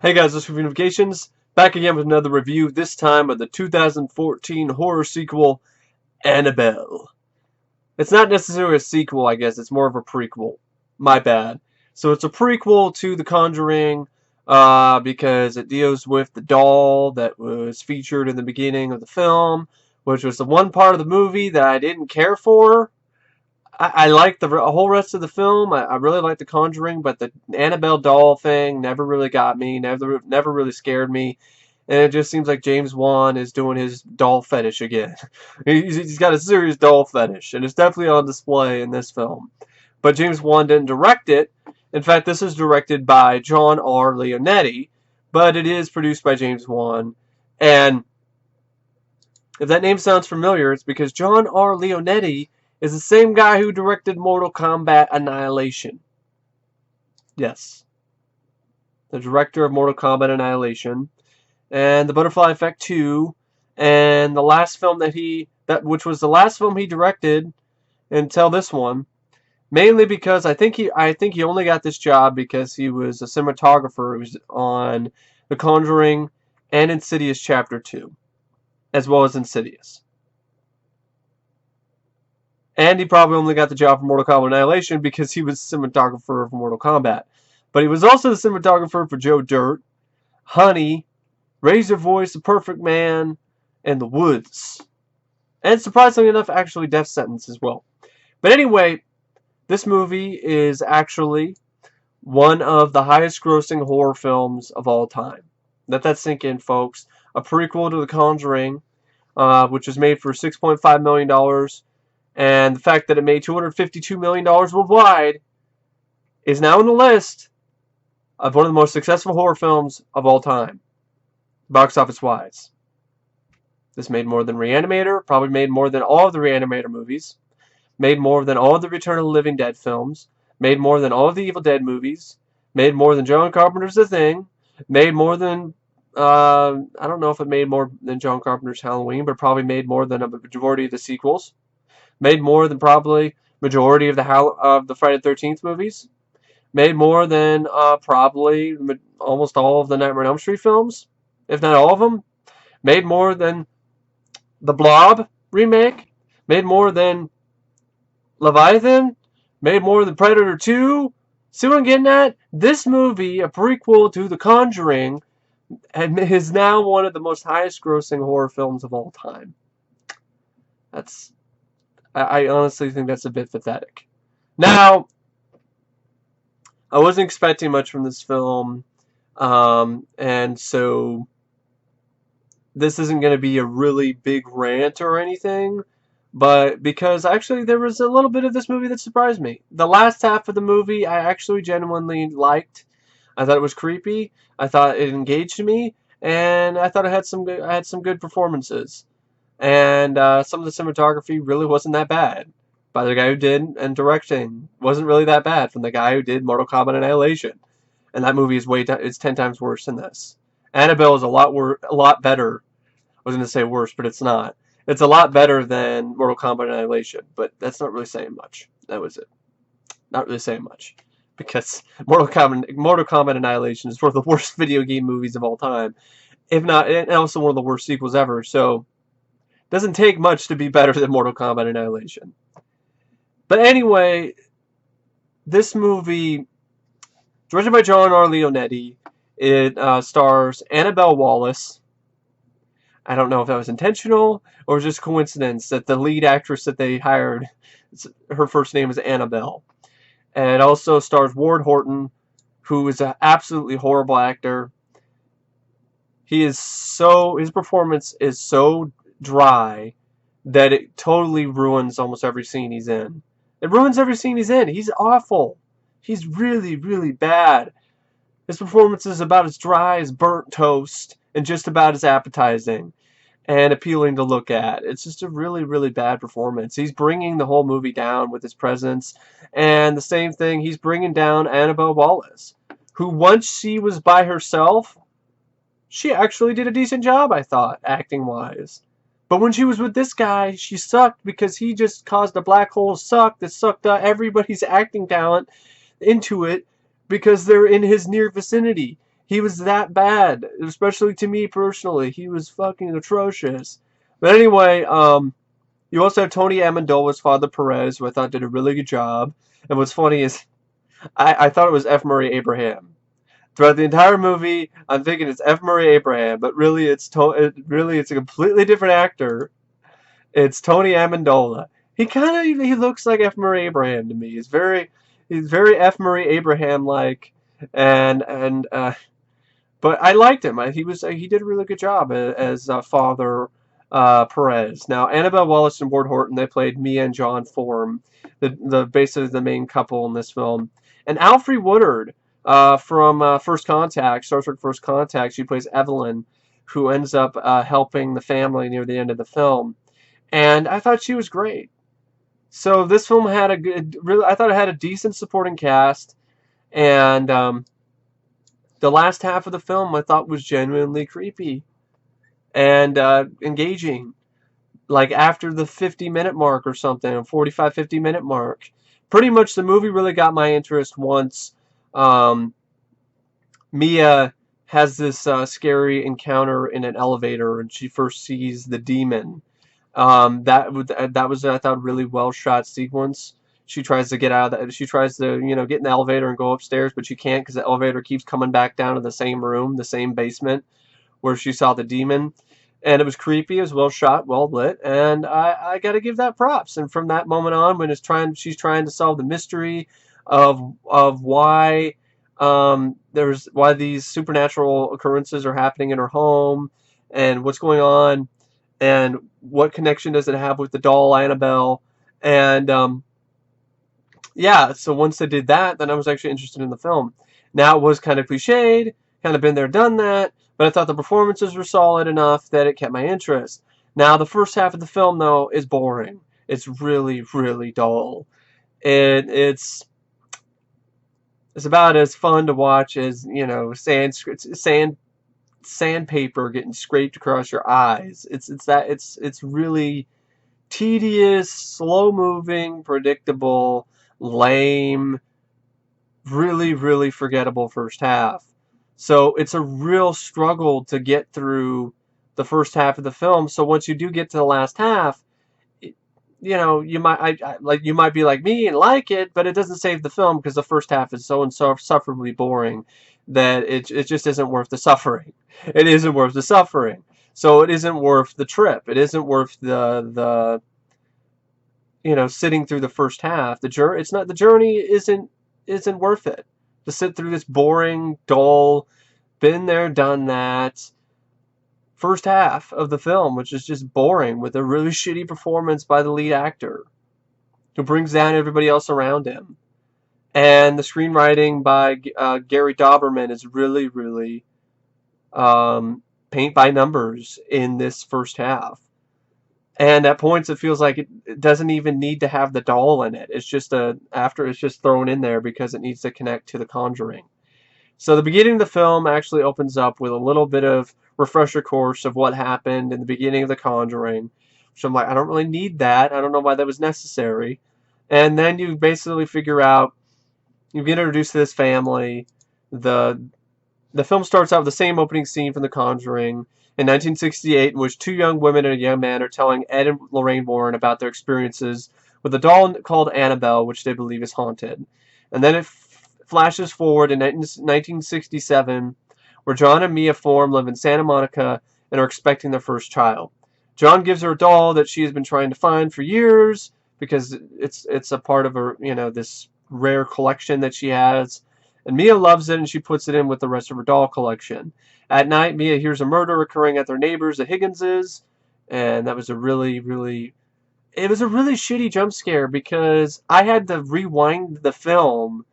Hey guys, this is Notifications, back again with another review, this time of the 2014 horror sequel, Annabelle. It's not necessarily a sequel, I guess, it's more of a prequel. My bad. So it's a prequel to The Conjuring, because it deals with the doll that was featured in the beginning of the film, which was the one part of the movie that I didn't care for. I like the whole rest of the film. I really like The Conjuring, but the Annabelle doll thing never really got me. Never really scared me. And it just seems like James Wan is doing his doll fetish again. He's got a serious doll fetish, and it's definitely on display in this film. But James Wan didn't direct it. In fact, this is directed by John R. Leonetti, but it is produced by James Wan. And if that name sounds familiar, it's because John R. Leonetti is the same guy who directed Mortal Kombat Annihilation. Yes. The director of Mortal Kombat Annihilation. And The Butterfly Effect 2. And the last film which was the last film he directed until this one. Mainly because I think he only got this job because he was a cinematographer who was on The Conjuring and Insidious Chapter 2. As well as Insidious. And he probably only got the job for Mortal Kombat Annihilation because he was cinematographer for Mortal Kombat. But he was also the cinematographer for Joe Dirt, Honey, Razor Voice, The Perfect Man, and The Woods. And surprisingly enough, actually Death Sentence as well. But anyway, this movie is actually one of the highest grossing horror films of all time. Let that sink in, folks. A prequel to The Conjuring, which was made for $6.5 million. And the fact that it made $252 million worldwide is now on the list of one of the most successful horror films of all time, box office wise. This made more than Reanimator, probably made more than all of the Reanimator movies, made more than all of the Return of the Living Dead films, made more than all of the Evil Dead movies, made more than John Carpenter's The Thing, made more than, I don't know if it made more than John Carpenter's Halloween, but probably made more than a majority of the sequels. Made more than probably majority of the Friday the 13th movies. Made more than probably almost all of the Nightmare on Elm Street films, if not all of them. Made more than the Blob remake. Made more than Leviathan. Made more than Predator 2. See what I'm getting at? This movie, a prequel to The Conjuring, is now one of the most highest grossing horror films of all time. I honestly think that's a bit pathetic. Now, I wasn't expecting much from this film, and so this isn't going to be a really big rant or anything, but because actually there was a little bit of this movie that surprised me. The last half of the movie I actually genuinely liked. I thought it was creepy. I thought it engaged me, and I thought it had some good performances. And some of the cinematography really wasn't that bad by the guy who did, and directing wasn't really that bad from the guy who did Mortal Kombat Annihilation. And that movie is it's 10 times worse than this. Annabelle is a lot better. I was going to say worse, but it's not. It's a lot better than Mortal Kombat Annihilation, but that's not really saying much. That was it. Not really saying much. Because Mortal Kombat Annihilation is one of the worst video game movies of all time. If not, and also one of the worst sequels ever, so doesn't take much to be better than Mortal Kombat Annihilation. But anyway, this movie, directed by John R. Leonetti, it stars Annabelle Wallis. I don't know if that was intentional or just coincidence that the lead actress that they hired, her first name is Annabelle. And it also stars Ward Horton, who is an absolutely horrible actor. His performance is so dry that it totally ruins almost every scene he's in. It ruins every scene he's in. He's awful. He's really, really bad. His performance is about as dry as burnt toast and just about as appetizing and appealing to look at. It's just a really, really bad performance. He's bringing the whole movie down with his presence. And the same thing, he's bringing down Annabelle Wallis, who once she was by herself, she actually did a decent job, I thought, acting-wise. But when she was with this guy, she sucked because he just caused a black hole suck that sucked everybody's acting talent into it because they're in his near vicinity. He was that bad, especially to me personally. He was fucking atrocious. But anyway, you also have Tony Amendola's father Perez, who I thought did a really good job. And what's funny is I thought it was F. Murray Abraham. Throughout the entire movie, I'm thinking it's F. Murray Abraham, but really it's a completely different actor. It's Tony Amendola. He looks like F. Murray Abraham to me. He's very F. Murray Abraham like, and but I liked him. He did a really good job as Father Perez. Now Annabelle Wallis and Ward Horton, they played Mia and John Form, the basically the main couple in this film, and Alfre Woodard from First Contact, Star Trek First Contact. She plays Evelyn, who ends up helping the family near the end of the film, and I thought she was great. So this film had I thought it had a decent supporting cast, and the last half of the film I thought was genuinely creepy and engaging. Like after the 50-minute mark or something, 45, 50-minute mark, pretty much the movie really got my interest once Mia has this scary encounter in an elevator and she first sees the demon. That was I thought really well shot sequence. She tries to get out of that. She tries to get in the elevator and go upstairs, but she can't because the elevator keeps coming back down to the same room, the same basement where she saw the demon. And it was creepy. It was well shot, well lit, and I got to give that props. And from that moment on, when she's trying to solve the mystery of why why these supernatural occurrences are happening in her home, and what's going on, and what connection does it have with the doll Annabelle, and yeah. So once they did that, then I was actually interested in the film. Now it was kind of cliched, kind of been there, done that. But I thought the performances were solid enough that it kept my interest. Now, the first half of the film, though, is boring. It's really, really dull. It's about as fun to watch as, sandpaper getting scraped across your eyes. It's really tedious, slow-moving, predictable, lame, really, really forgettable first half. So it's a real struggle to get through the first half of the film. So once you do get to the last half, you might be like me and like it, but it doesn't save the film because the first half is so insufferably boring that it just isn't worth the suffering. It isn't worth the suffering. So it isn't worth the trip. It isn't worth the sitting through the first half. The journey isn't worth it. To sit through this boring, dull, been there, done that first half of the film, which is just boring, with a really shitty performance by the lead actor, who brings down everybody else around him. And the screenwriting by Gary Dauberman is really, really paint by numbers in this first half. And at points it feels like it doesn't even need to have the doll in it. It's just it's just thrown in there because it needs to connect to The Conjuring. So the beginning of the film actually opens up with a little bit of refresher course of what happened in the beginning of The Conjuring. So I'm like, I don't really need that. I don't know why that was necessary. And then you basically figure out, you get introduced to this family. The film starts out with the same opening scene from The Conjuring in 1968, in which two young women and a young man are telling Ed and Lorraine Warren about their experiences with a doll called Annabelle, which they believe is haunted. And then it flashes forward in 1967, where John and Mia Form live in Santa Monica and are expecting their first child. John gives her a doll that she has been trying to find for years because it's a part of her, this rare collection that she has. And Mia loves it, and she puts it in with the rest of her doll collection. At night, Mia hears a murder occurring at their neighbors, the Higginses, and that was a really, really... It was a really shitty jump scare because I had to rewind the film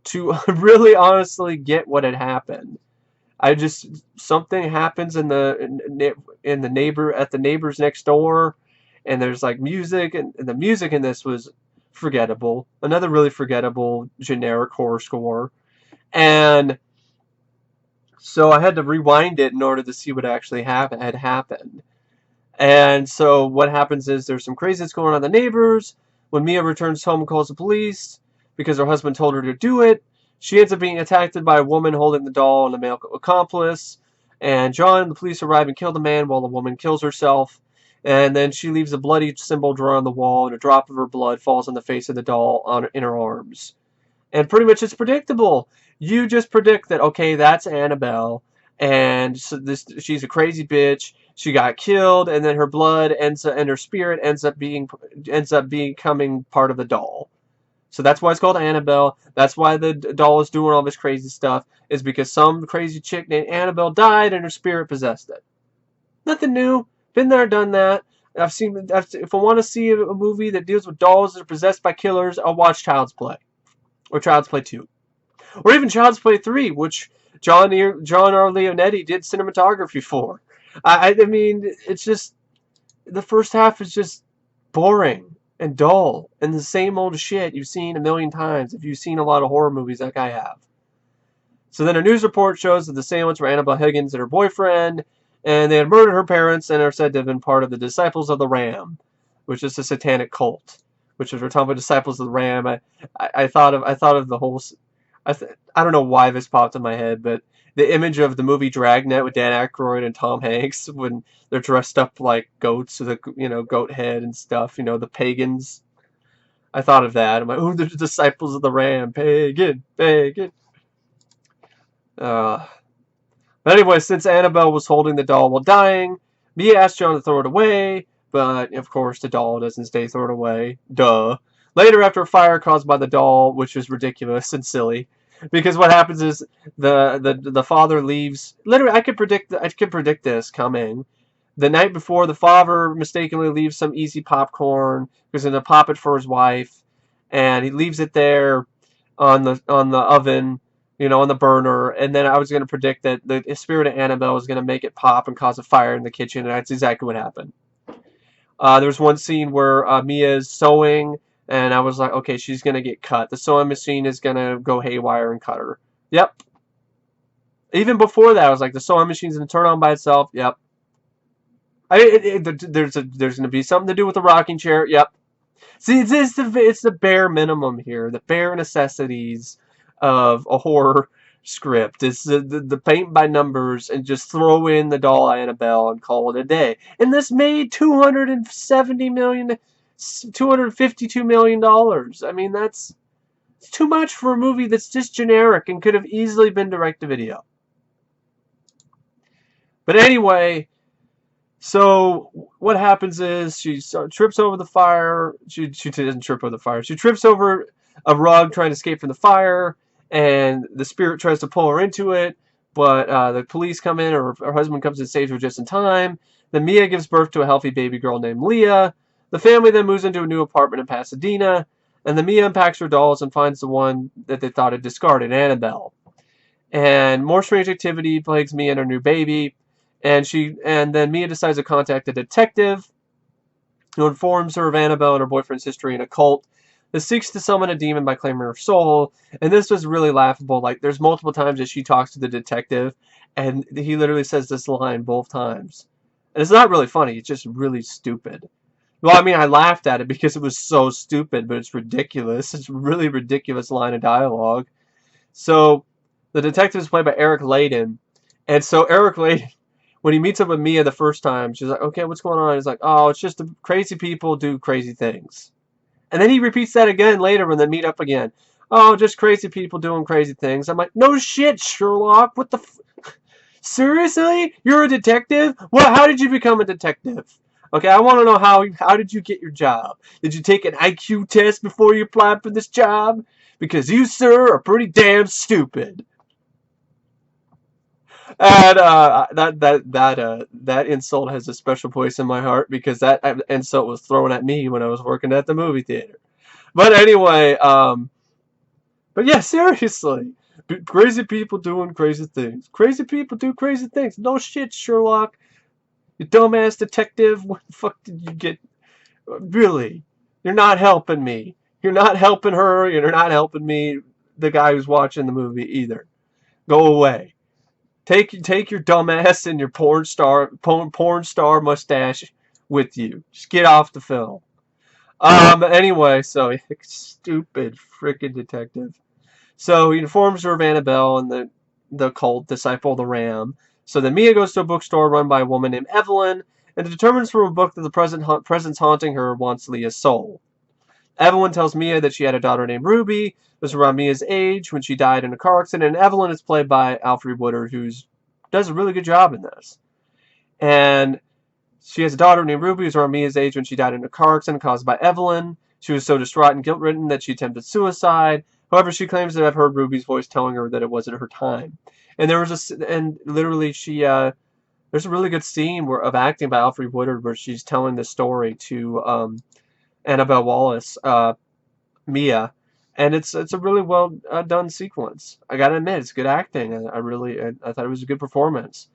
to really honestly get what had happened. Something happens at the neighbors next door, and there's like music, and the music in this was forgettable. Another really forgettable generic horror score. And so I had to rewind it in order to see what actually had happened. And so what happens is there's some craziness going on with the neighbors. When Mia returns home and calls the police because her husband told her to do it, She ends up being attacked by a woman holding the doll and a male accomplice. And John and the police arrive and kill the man while the woman kills herself. And then she leaves a bloody symbol drawn on the wall, and a drop of her blood falls on the face of the doll in her arms. And pretty much it's predictable. You just predict that, okay, that's Annabelle, and so she's a crazy bitch. She got killed, and then her blood and her spirit ends up becoming part of the doll. So that's why it's called Annabelle. That's why the doll is doing all this crazy stuff, is because some crazy chick named Annabelle died and her spirit possessed it. Nothing new. Been there, done that. If I want to see a movie that deals with dolls that are possessed by killers, I'll watch Child's Play. Or Child's Play 2. Or even Child's Play 3, which John R. Leonetti did cinematography for. I mean, it's just, the first half is just boring and dull and the same old shit you've seen a million times if you've seen a lot of horror movies like I have. So then a news report shows that the assailants were Annabelle Higgins and her boyfriend, and they had murdered her parents and are said to have been part of the Disciples of the Ram, which is a satanic cult. Which is, we're talking about Disciples of the Ram. I thought of the whole. I don't know why this popped in my head, but the image of the movie Dragnet with Dan Aykroyd and Tom Hanks when they're dressed up like goats with a goat head and stuff. The pagans. I thought of that. I'm like, oh, the Disciples of the Ram, pagan. But anyway, since Annabelle was holding the doll while dying, Mia asked John to throw it away. But, of course, the doll doesn't stay thrown away. Duh. Later, after a fire caused by the doll, which was ridiculous and silly, because what happens is the father leaves. Literally, I could predict this coming. The night before, the father mistakenly leaves some easy popcorn because he's going to pop it for his wife, and he leaves it there on the oven, on the burner. And then I was going to predict that the spirit of Annabelle was going to make it pop and cause a fire in the kitchen, and that's exactly what happened. There was one scene where Mia is sewing, and I was like, okay, she's going to get cut. The sewing machine is going to go haywire and cut her. Yep. Even before that, I was like, the sewing machine's going to turn on by itself. Yep. There's going to be something to do with the rocking chair. Yep. See, it's the bare minimum here, the bare necessities of a horror script. It's the paint by numbers and just throw in the doll Annabelle and call it a day. And this made $252 million. I mean, that's too much for a movie that's just generic and could have easily been direct to video. But anyway, so what happens is she trips over the fire. She doesn't trip over the fire. She trips over a rug trying to escape from the fire. And the spirit tries to pull her into it, but the police come in, or her husband comes and saves her just in time. Then Mia gives birth to a healthy baby girl named Leah. The family then moves into a new apartment in Pasadena, and then Mia unpacks her dolls and finds the one that they thought had discarded, Annabelle. And more strange activity plagues Mia and her new baby, and then Mia decides to contact a detective who informs her of Annabelle and her boyfriend's history in a cult that seeks to summon a demon by claiming her soul. And this was really laughable. Like, there's multiple times that she talks to the detective, and he literally says this line both times. And it's not really funny. It's just really stupid. Well, I mean, I laughed at it because it was so stupid, but it's ridiculous. It's a really ridiculous line of dialogue. So, the detective is played by Eric Larkin. And so, Eric Larkin, when he meets up with Mia the first time, she's like, okay, what's going on? He's like, oh, it's just crazy people do crazy things. And then he repeats that again later when they meet up again. Oh, just crazy people doing crazy things. I'm like, no shit, Sherlock. What the Seriously? You're a detective? Well, how did you become a detective? Okay, I want to know how did you get your job? Did you take an IQ test before you applied for this job? Because you, sir, are pretty damn stupid. And that insult has a special place in my heart because that insult was thrown at me when I was working at the movie theater. But anyway, but yeah, seriously, crazy people doing crazy things. Crazy people do crazy things. No shit, Sherlock. You dumbass detective. What the fuck did you get? Really, you're not helping me. You're not helping her. You're not helping me, the guy who's watching the movie either. Go away. Take your dumbass and your porn star mustache with you. Just get off the film. Anyway, so stupid freaking detective. So he informs her of Annabelle and the cult disciple of the Ram. So then Mia goes to a bookstore run by a woman named Evelyn and determines from a book that the presence haunting her wants Leah's soul. Evelyn tells Mia that she had a daughter named Ruby. This was around Mia's age when she died in a car accident. And Evelyn is played by Alfre Woodard, who does a really good job in this. And she has a daughter named Ruby, who's around Mia's age when she died in a car accident caused by Evelyn. She was so distraught and guilt-ridden that she attempted suicide. However, she claims to have heard Ruby's voice telling her that it wasn't her time. And literally there's a really good scene of acting by Alfre Woodard where she's telling this story to Annabelle Wallis, Mia, and it's a really well done sequence. I gotta admit, it's good acting. I thought it was a good performance.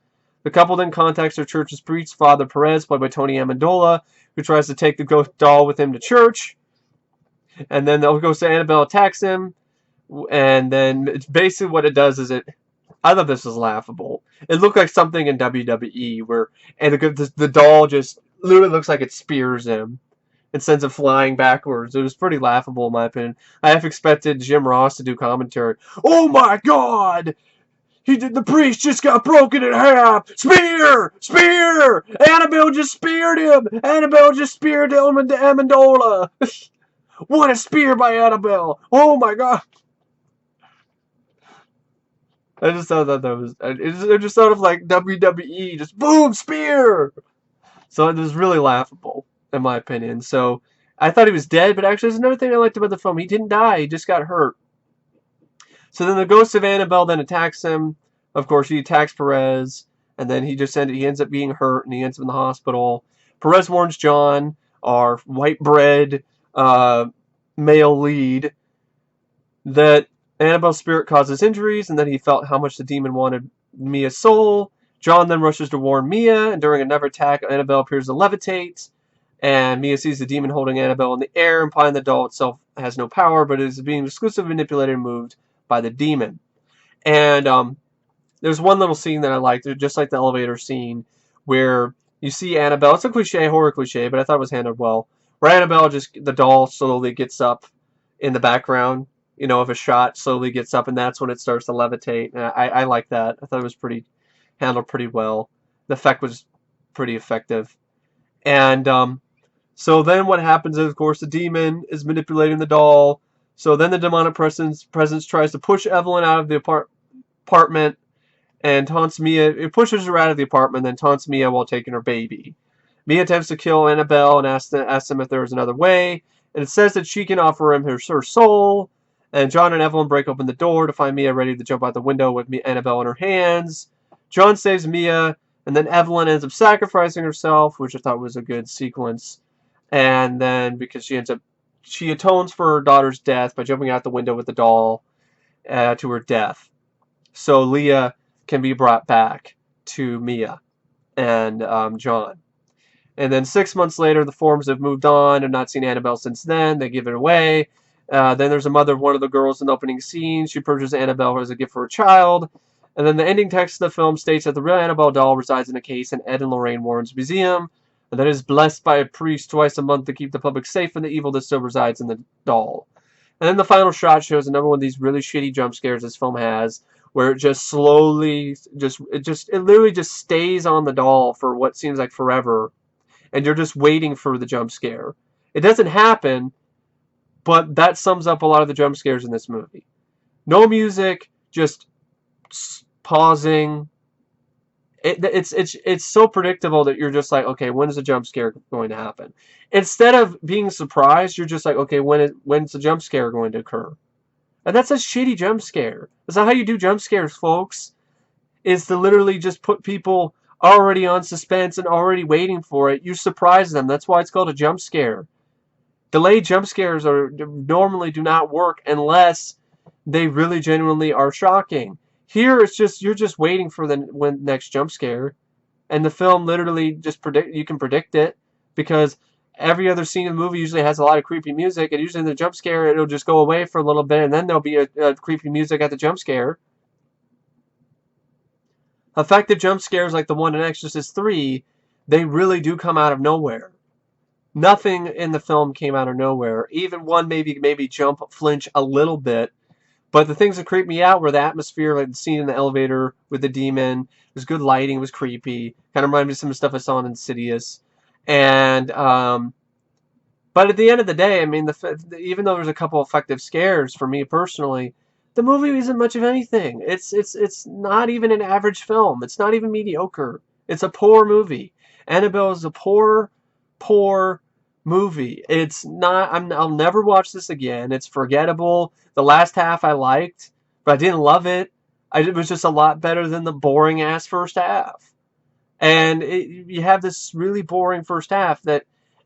The couple then contacts their church's priest, Father Perez, played by Tony Amendola, who tries to take the ghost doll with him to church. And then they'll go, so Annabelle attacks him, and then it's basically what it does is I thought this was laughable. It looked like something in WWE and the doll just literally looks like it spears him and sends it flying backwards. It was pretty laughable in my opinion. I half expected Jim Ross to do commentary. Oh my God! The priest just got broken in half! Spear! Spear! Annabelle just speared him! Annabelle just speared Amendola! What a spear by Annabelle! Oh my God! I just thought that was... It just sort of like WWE, just boom! Spear! So it was really laughable, in my opinion. So I thought he was dead, but actually there's another thing I liked about the film. He didn't die, he just got hurt. So then the ghost of Annabelle then attacks him. Of course, he attacks Perez, and then he ends up being hurt, and he ends up in the hospital. Perez warns John, our white bread male lead, that Annabelle's spirit causes injuries, and that he felt how much the demon wanted Mia's soul. John then rushes to warn Mia, and during another attack, Annabelle appears to levitate, and Mia sees the demon holding Annabelle in the air, implying the doll itself has no power, but is being exclusively manipulated and moved by the demon. And there's one little scene that I liked, just like the elevator scene, where you see Annabelle. It's a cliche, horror cliche, but I thought it was handled well. Where Annabelle the doll slowly gets up in the background, of a shot, slowly gets up, and that's when it starts to levitate. And I like that. I thought it was handled pretty well. The effect was pretty effective. And so then what happens is, of course, the demon is manipulating the doll. So then the demonic presence tries to push Evelyn out of the apartment and taunts Mia. It pushes her out of the apartment, then taunts Mia while taking her baby. Mia attempts to kill Annabelle and asks him if there is another way. And it says that she can offer him her soul. And John and Evelyn break open the door to find Mia ready to jump out the window with Annabelle in her hands. John saves Mia, and then Evelyn ends up sacrificing herself, which I thought was a good sequence. And then because she atones for her daughter's death by jumping out the window with the doll to her death. So Leah can be brought back to Mia and John. And then 6 months later, the forms have moved on. I've not seen Annabelle since then. They give it away. Then there's a mother of one of the girls in the opening scene. She purchases Annabelle as a gift for her child. And then the ending text of the film states that the real Annabelle doll resides in a case in Ed and Lorraine Warren's museum, and that is blessed by a priest twice a month to keep the public safe from the evil that still resides in the doll. And then the final shot shows another one of these really shitty jump scares this film has, where it just slowly, it literally just stays on the doll for what seems like forever, and you're just waiting for the jump scare. It doesn't happen, but that sums up a lot of the jump scares in this movie. No music, just pausing. It's so predictable that you're just like, okay, when is the jump scare going to happen? Instead of being surprised, you're just like, okay, when's the jump scare going to occur? And that's a shitty jump scare. That's not how you do jump scares, folks. Is to literally just put people already on suspense and already waiting for it. You surprise them. That's why it's called a jump scare. Delayed jump scares normally do not work unless they really genuinely are shocking. Here, it's just you're just waiting for the next jump scare, and the film literally just you can predict it because every other scene in the movie usually has a lot of creepy music, and usually in the jump scare it'll just go away for a little bit, and then there'll be a creepy music at the jump scare. Effective jump scares like the one in Exorcist 3, they really do come out of nowhere. Nothing in the film came out of nowhere. Even one maybe flinch a little bit. But the things that creeped me out were the atmosphere, like the scene in the elevator with the demon. It was good lighting. It was creepy. Kind of reminded me of some of the stuff I saw in Insidious. And but at the end of the day, I mean, even though there's a couple effective scares for me personally, the movie isn't much of anything. It's not even an average film. It's not even mediocre. It's a poor movie. Annabelle is a poor movie. It's not. I'll never watch this again. It's forgettable. The last half I liked, but I didn't love it. It was just a lot better than the boring ass first half. And you have this really boring first half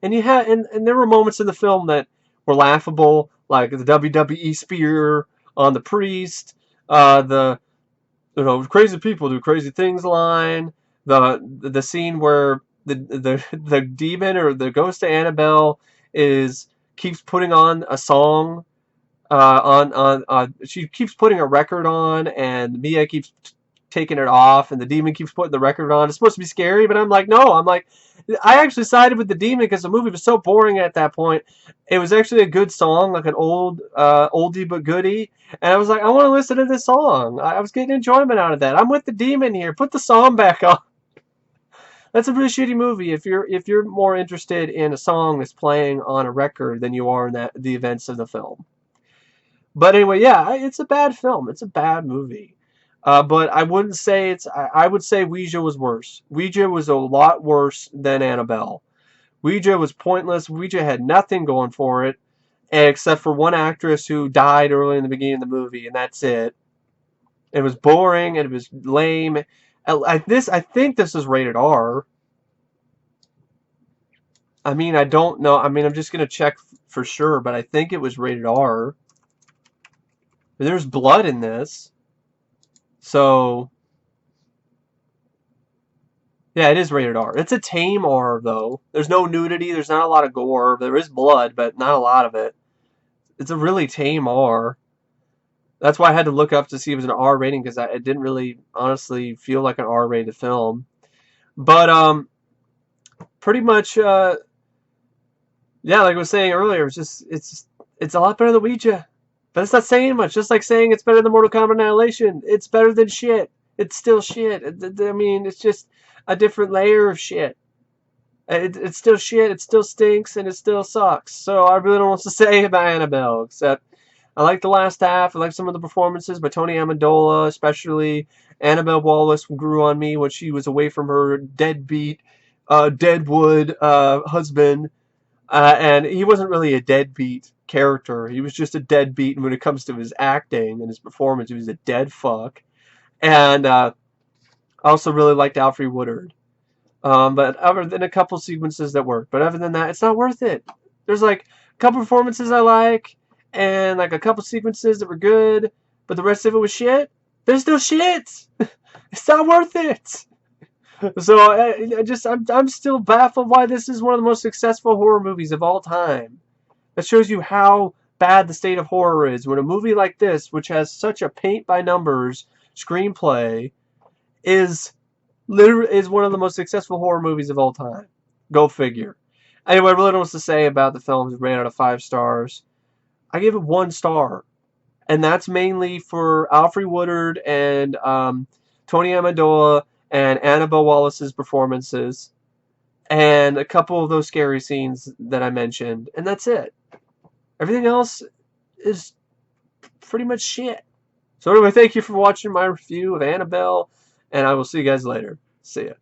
and there were moments in the film that were laughable, like the WWE spear on the priest, the crazy people do crazy things line, the scene where the demon or the ghost of Annabelle keeps putting on a song, she keeps putting a record on, and Mia keeps taking it off, and the demon keeps putting the record on. It's supposed to be scary, but I'm like, no. I actually sided with the demon because the movie was so boring at that point. It was actually a good song, like an oldie but goodie, and I was like, I want to listen to this song. I was getting enjoyment out of that. I'm with the demon here. Put the song back on. That's a really shitty movie if you're more interested in a song that's playing on a record than you are in the events of the film. But anyway, yeah, it's a bad film. It's a bad movie. But I wouldn't say I would say Ouija was worse. Ouija was a lot worse than Annabelle. Ouija was pointless. Ouija had nothing going for it, except for one actress who died early in the beginning of the movie, and that's it. It was boring, and it was lame. I think this is rated R. I mean, I don't know. I mean, I'm just going to check for sure, but I think it was rated R. There's blood in this. So, yeah, it is rated R. It's a tame R, though. There's no nudity. There's not a lot of gore. There is blood, but not a lot of it. It's a really tame R. That's why I had to look up to see if it was an R rating, because it didn't really, honestly, feel like an R-rated film. But, pretty much, yeah, like I was saying earlier, it's a lot better than Ouija. But it's not saying much. Just like saying it's better than Mortal Kombat Annihilation. It's better than shit. It's still shit. I mean, it's just a different layer of shit. It's still shit. It still stinks, and it still sucks. So I really don't know what to say about Annabelle, except I like the last half. I like some of the performances by Tony Amendola, especially. Annabelle Wallis grew on me when she was away from her deadbeat, Deadwood husband. And he wasn't really a deadbeat character. He was just a deadbeat when it comes to his acting and his performance. He was a dead fuck. And I also really liked Alfre Woodard. But other than a couple sequences that worked. But other than that, it's not worth it. There's like a couple performances I like, and like a couple sequences that were good, but the rest of it was shit. There's still shit. It's not worth it. So I'm still baffled why this is one of the most successful horror movies of all time. That shows you how bad the state of horror is when a movie like this, which has such a paint by numbers screenplay, is one of the most successful horror movies of all time. Go figure. Anyway, I really don't know what to say about the film. It ran out of 5 stars. I give it 1 star, and that's mainly for Alfre Woodard and Tony Amendola and Annabelle Wallis's performances, and a couple of those scary scenes that I mentioned, and that's it. Everything else is pretty much shit. So anyway, thank you for watching my review of Annabelle, and I will see you guys later. See ya.